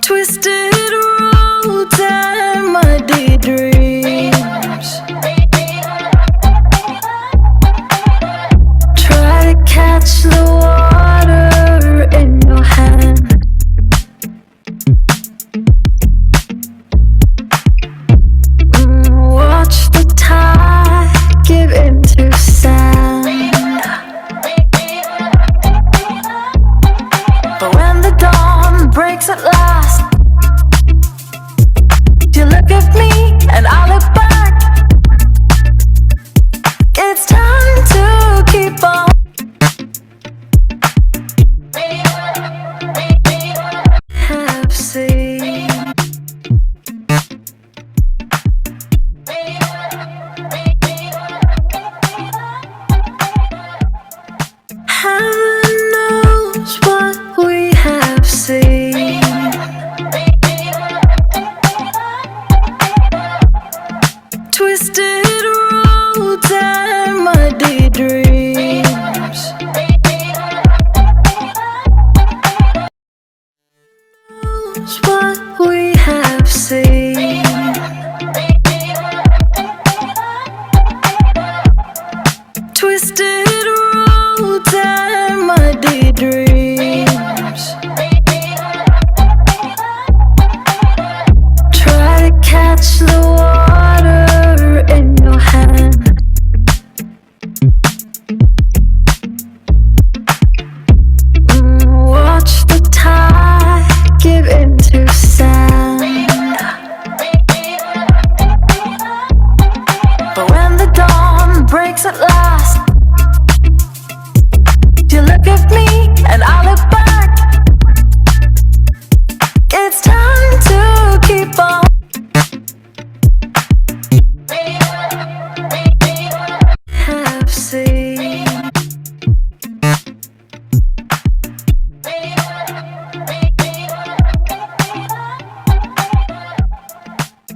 Twisted roads and muddy dreams. Try to catch the water in your hand. Watch the tide give into sand. But when the dawn breaks at last, you look at me and I look back. It's time to keep on. Have seen. Heaven knows what we have seen. Twisted roads and muddy dreams. Knows what we have seen. Twisted roads and muddy dreams. Try to catch the water in your hand. Watch the tide give into sand. But when the dawn breaks at last, you look at me and I look back. It's time to keep on. Have seen.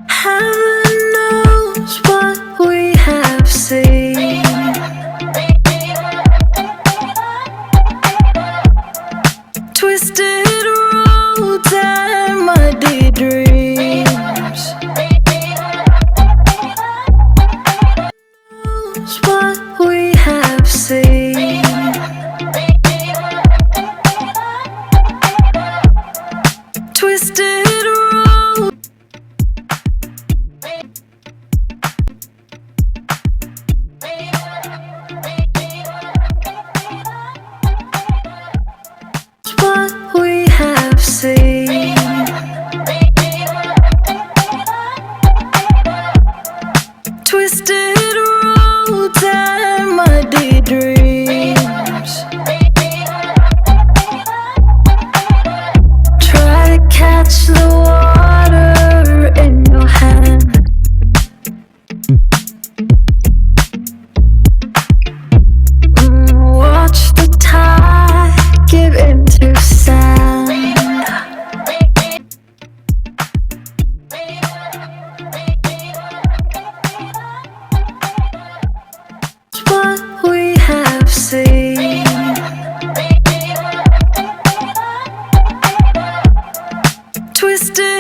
Heaven knows what we have seen. Twisted roads and muddy dreams. Knows what we have seen. Twisted roads. What we have seen. Twisted roads and muddy dreams. Try to catch the water in your hand. Watch the tide give into sand. What we have seen. Twisted